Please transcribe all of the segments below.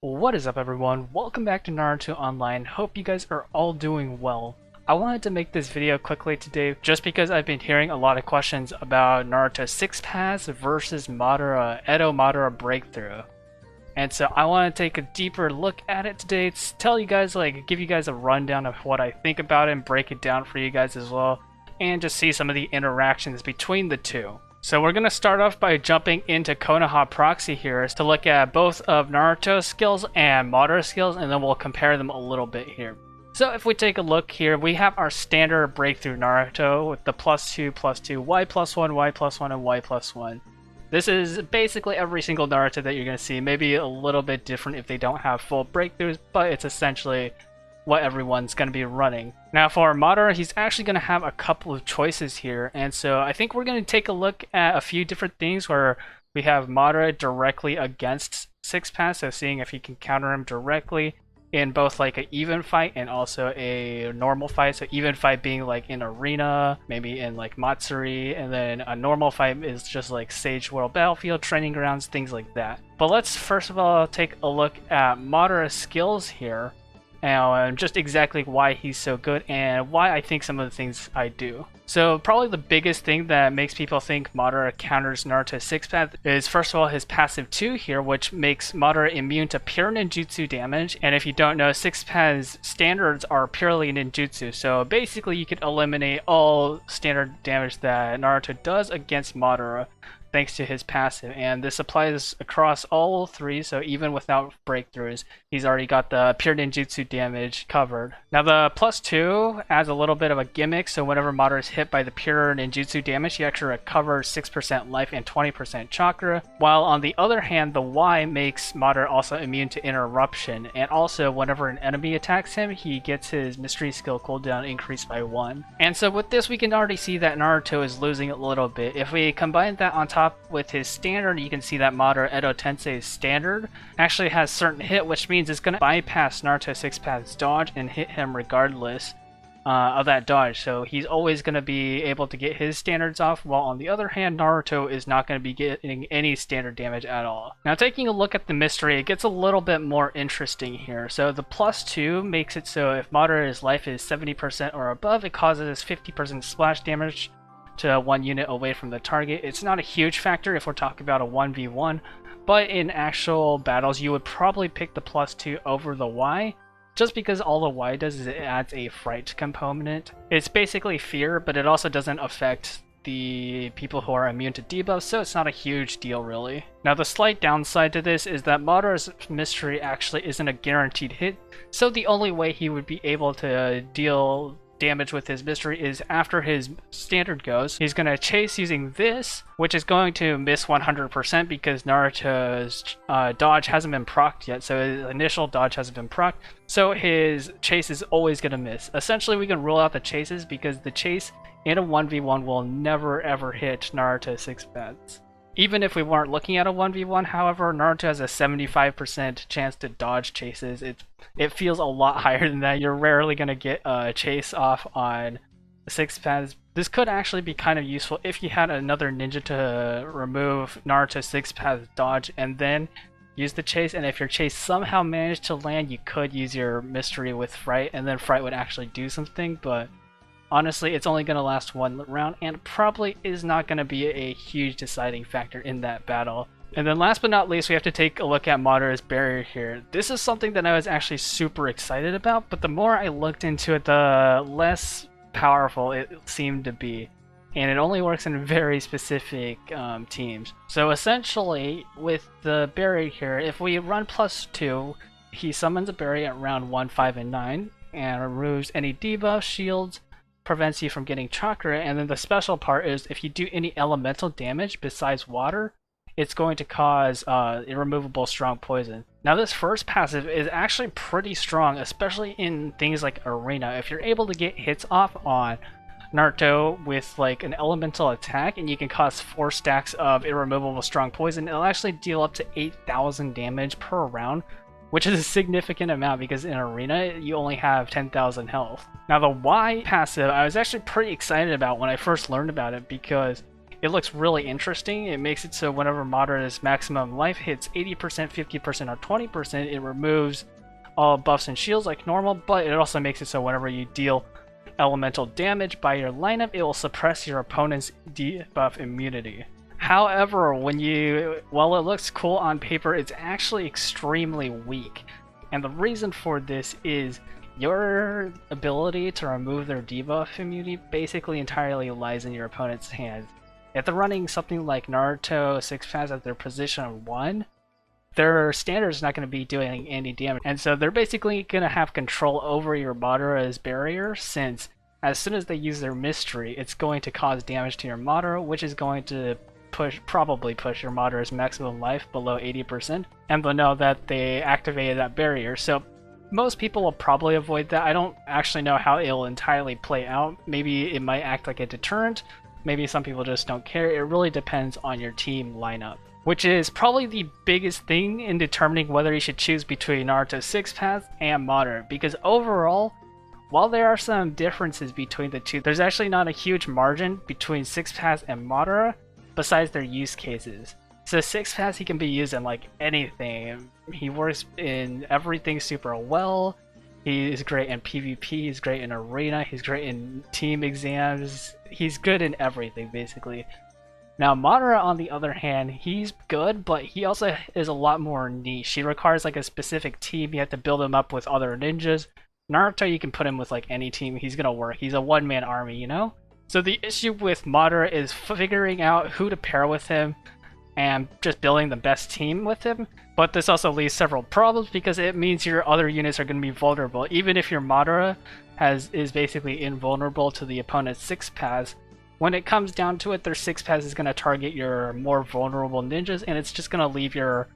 What is up, everyone? Welcome back to Naruto Online. Hope you guys are all doing well. I wanted to make this video quickly today just because I've been hearing a lot of questions about Naruto 6 Paths versus Edo Madara Breakthrough. And so I want to take a deeper look at it today to tell you guys, give you guys a rundown of what I think about it and break it down for you guys as well, and just see some of the interactions between the two. So we're going to start off by jumping into Konoha Proxy here to look at both of Naruto's skills and Madara's skills, and then we'll compare them a little bit here. So if we take a look here, we have our standard breakthrough Naruto with the +2, +2, Y +1, Y +1, and Y +1. This is basically every single Naruto that you're going to see, maybe a little bit different if they don't have full breakthroughs, but it's essentially what everyone's going to be running. Now for Madara, he's actually going to have a couple of choices here, and so I think we're going to take a look at a few different things where we have Madara directly against 6 Paths, so seeing if he can counter him directly in both like an even fight and also a normal fight. So even fight being like in arena, maybe in like Matsuri, and then a normal fight is just like Sage World Battlefield, training grounds, things like that. But let's first of all take a look at Madara's skills here, and just exactly why he's so good and why I think some of the things I do. So probably the biggest thing that makes people think Madara counters Naruto's 6 Path is first of all his passive 2 here, which makes Madara immune to pure ninjutsu damage. And if you don't know, 6 Path's standards are purely ninjutsu, so basically you could eliminate all standard damage that Naruto does against Madara thanks to his passive, and this applies across all three, so even without breakthroughs, he's already got the pure ninjutsu damage covered. Now the +2 adds a little bit of a gimmick, so whenever Madara is hit by the pure ninjutsu damage, he actually recovers 6% life and 20% chakra, while on the other hand, the Y makes Madara also immune to interruption, and also whenever an enemy attacks him, he gets his mystery skill cooldown increased by 1. And so with this, we can already see that Naruto is losing a little bit. If we combine that on top with his standard, you can see that Madara Edo Tensei standard actually has certain hit, which means it's going to bypass Naruto 6 Path's dodge and hit him regardless of that dodge. So he's always going to be able to get his standards off, while on the other hand, Naruto is not going to be getting any standard damage at all. Now taking a look at the mystery, it gets a little bit more interesting here. So the +2 makes it so if Madara's life is 70% or above, it causes 50% splash damage to one unit away from the target. It's not a huge factor if we're talking about a 1v1, but in actual battles you would probably pick the +2 over the Y, just because all the Y does is it adds a fright component. It's basically fear, but it also doesn't affect the people who are immune to debuffs, so it's not a huge deal really. Now the slight downside to this is that Madara's mystery actually isn't a guaranteed hit, so the only way he would be able to deal damage with his mystery is after his standard goes. He's going to chase using this, which is going to miss 100% because Naruto's dodge hasn't been procced yet, so his initial dodge hasn't been procced, so his chase is always going to miss. Essentially we can rule out the chases because the chase in a 1v1 will never ever hit Naruto 6 Paths. Even if we weren't looking at a 1v1, however, Naruto has a 75% chance to dodge chases. It feels a lot higher than that. You're rarely going to get a chase off on 6 Paths. This could actually be kind of useful if you had another ninja to remove Naruto 6 Paths dodge and then use the chase, and if your chase somehow managed to land, you could use your mystery with Fright, and then Fright would actually do something, but honestly, it's only going to last one round and probably is not going to be a huge deciding factor in that battle. And then last but not least, we have to take a look at Madara's barrier here. This is something that I was actually super excited about, but the more I looked into it, the less powerful it seemed to be. And it only works in very specific teams. So essentially, with the barrier here, if we run +2, he summons a barrier at round 1, 5, and 9, and removes any debuffs, shields, prevents you from getting chakra, and then the special part is if you do any elemental damage besides water, it's going to cause irremovable strong poison. Now this first passive is actually pretty strong, especially in things like arena. If you're able to get hits off on Naruto with like an elemental attack and you can cause 4 stacks of irremovable strong poison, it'll actually deal up to 8,000 damage per round, which is a significant amount because in arena you only have 10,000 health. Now the Y passive I was actually pretty excited about when I first learned about it because it looks really interesting. It makes it so whenever Madara's maximum life hits 80%, 50%, or 20%, it removes all buffs and shields like normal, but it also makes it so whenever you deal elemental damage by your lineup, it will suppress your opponent's debuff immunity. However, while it looks cool on paper, it's actually extremely weak. And the reason for this is your ability to remove their debuff immunity basically entirely lies in your opponent's hands. If they're running something like Naruto 6 Paths at their position 1, their standard is not going to be doing any damage. And so they're basically going to have control over your Madara's barrier, since as soon as they use their mystery, it's going to cause damage to your Madara, which is going to probably push your Madara's maximum life below 80%, and they'll know that they activated that barrier. So most people will probably avoid that. I don't actually know how it'll entirely play out. Maybe it might act like a deterrent. Maybe some people just don't care. It really depends on your team lineup, which is probably the biggest thing in determining whether you should choose between Naruto 6 Paths and Madara, because overall, while there are some differences between the two, there's actually not a huge margin between 6 Paths and Madara besides their use cases. So 6 Paths, he can be used in like anything. He works in everything super well. He's great in PvP, he's great in arena, he's great in team exams. He's good in everything basically. Now Madara, on the other hand, he's good, but he also is a lot more niche. He requires like a specific team. You have to build him up with other ninjas. Naruto, you can put him with like any team. He's gonna work. He's a one-man army, you know? So the issue with Madara is figuring out who to pair with him and just building the best team with him. But this also leaves several problems because it means your other units are going to be vulnerable. Even if your Madara is basically invulnerable to the opponent's 6 Paths, when it comes down to it, their 6 Paths is going to target your more vulnerable ninjas, and it's just going to leave your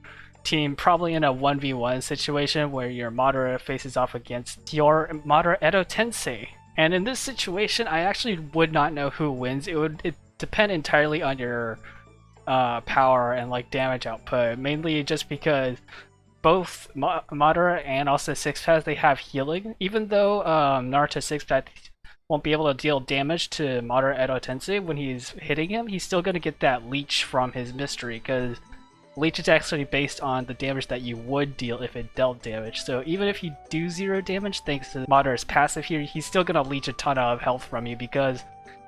team probably in a 1v1 situation where your Madara faces off against your Madara Edo Tensei. And in this situation, I actually would not know who wins. It would depend entirely on your power and like damage output, mainly just because both Madara and also 6 Paths, they have healing. Even though Naruto 6 Paths won't be able to deal damage to Madara Edo Tensei when he's hitting him, he's still going to get that leech from his mystery, because leech is actually based on the damage that you would deal if it dealt damage. So even if you do 0 damage thanks to Madara's passive here, he's still going to leech a ton of health from you because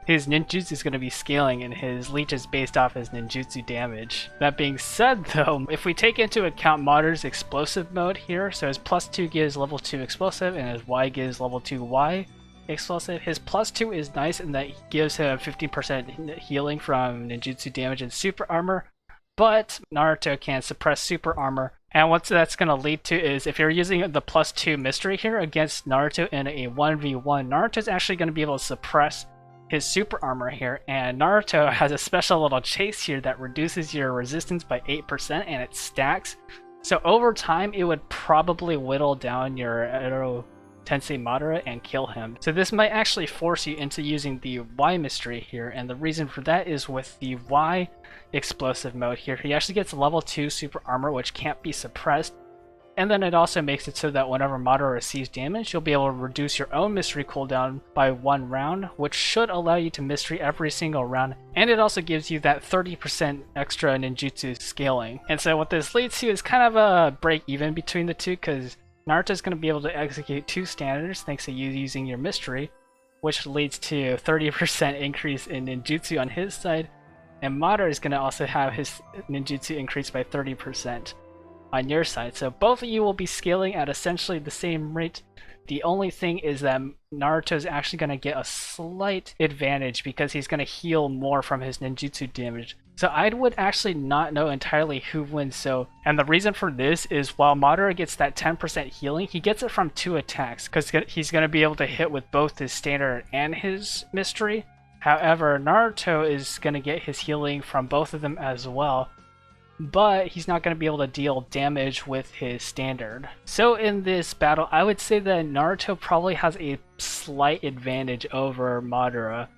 his ninjutsu is going to be scaling and his leech is based off his ninjutsu damage. That being said though, if we take into account Madara's explosive mode here, so his +2 gives level 2 explosive and his Y gives level 2 Y explosive. His +2 is nice in that he gives him 15% healing from ninjutsu damage and super armor, but Naruto can suppress super armor. And what that's going to lead to is if you're using the +2 mystery here against Naruto in a 1v1, Naruto's actually going to be able to suppress his super armor here, and Naruto has a special little chase here that reduces your resistance by 8% and it stacks. So over time it would probably whittle down your Edo Tensei Madara and kill him. So this might actually force you into using the Y mystery here, and the reason for that is with the Y explosive mode here, he actually gets level 2 super armor which can't be suppressed. And then it also makes it so that whenever Madara receives damage, you'll be able to reduce your own mystery cooldown by 1 round, which should allow you to mystery every single round. And it also gives you that 30% extra ninjutsu scaling. And so what this leads to is kind of a break even between the two, because Naruto's going to be able to execute 2 standards thanks to you using your mystery, which leads to 30% increase in ninjutsu on his side. And Madara is going to also have his ninjutsu increase by 30%. On your side. So both of you will be scaling at essentially the same rate. The only thing is that Naruto is actually going to get a slight advantage because he's going to heal more from his ninjutsu damage. So I would actually not know entirely who wins. And the reason for this is while Madara gets that 10% healing, he gets it from 2 attacks because he's going to be able to hit with both his standard and his mystery. However, Naruto is going to get his healing from both of them as well, but he's not going to be able to deal damage with his standard. So in this battle, I would say that Naruto probably has a slight advantage over Madara,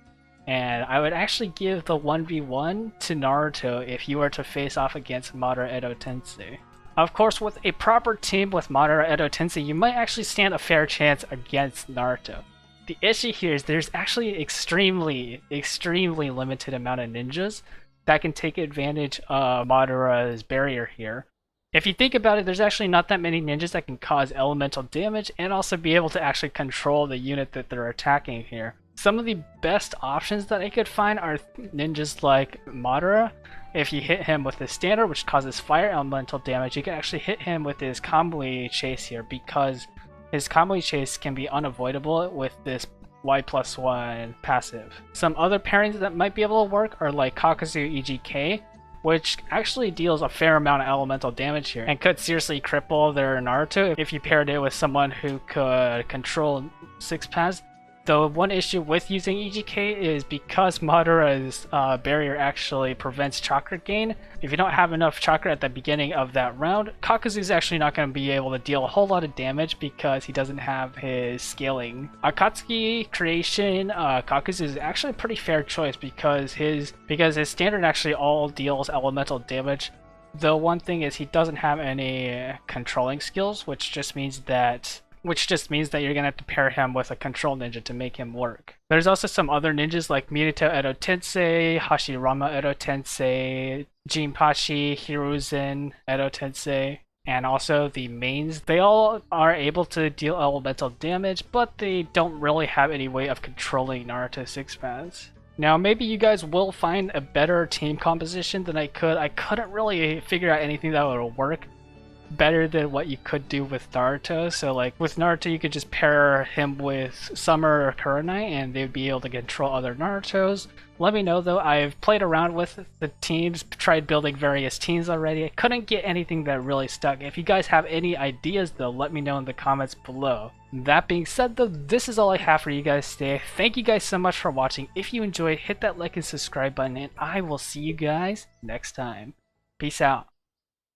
and I would actually give the 1v1 to Naruto if you were to face off against Madara Edo Tensei. Of course, with a proper team with Madara Edo Tensei, you might actually stand a fair chance against Naruto. The issue here is there's actually extremely limited amount of ninjas that can take advantage of Madara's barrier here. If you think about it, there's actually not that many ninjas that can cause elemental damage and also be able to actually control the unit that they're attacking here. Some of the best options that I could find are ninjas like Madara. If you hit him with his standard, which causes fire elemental damage, you can actually hit him with his combo chase here, because his combo chase can be unavoidable with this Y+1 passive. Some other pairings that might be able to work are like Kakuzu EGK, which actually deals a fair amount of elemental damage here and could seriously cripple their Naruto if you paired it with someone who could control 6 paths. The one issue with using EGK is because Madara's barrier actually prevents chakra gain. If you don't have enough chakra at the beginning of that round, Kakuzu's actually not going to be able to deal a whole lot of damage because he doesn't have his scaling. Akatsuki creation, Kakuzu is actually a pretty fair choice because his standard actually all deals elemental damage. The one thing is he doesn't have any controlling skills, which just means that you're gonna have to pair him with a control ninja to make him work. There's also some other ninjas like Minato Edo Tensei, Hashirama Edo Tensei, Jinpachi, Hiruzen Edo Tensei, and also the mains. They all are able to deal elemental damage, but they don't really have any way of controlling Naruto 6 paths. Now, maybe you guys will find a better team composition than I could. I couldn't really figure out anything that would work better than what you could do with Naruto. So like with Naruto, you could just pair him with Summer or Kurenai and they'd be able to control other Narutos. Let me know though, I've played around with the teams, tried building various teams already. I couldn't get anything that really stuck. If you guys have any ideas though, let me know in the comments below. That being said though, this is all I have for you guys today. Thank you guys so much for watching. If you enjoyed, hit that like and subscribe button and I will see you guys next time. Peace out.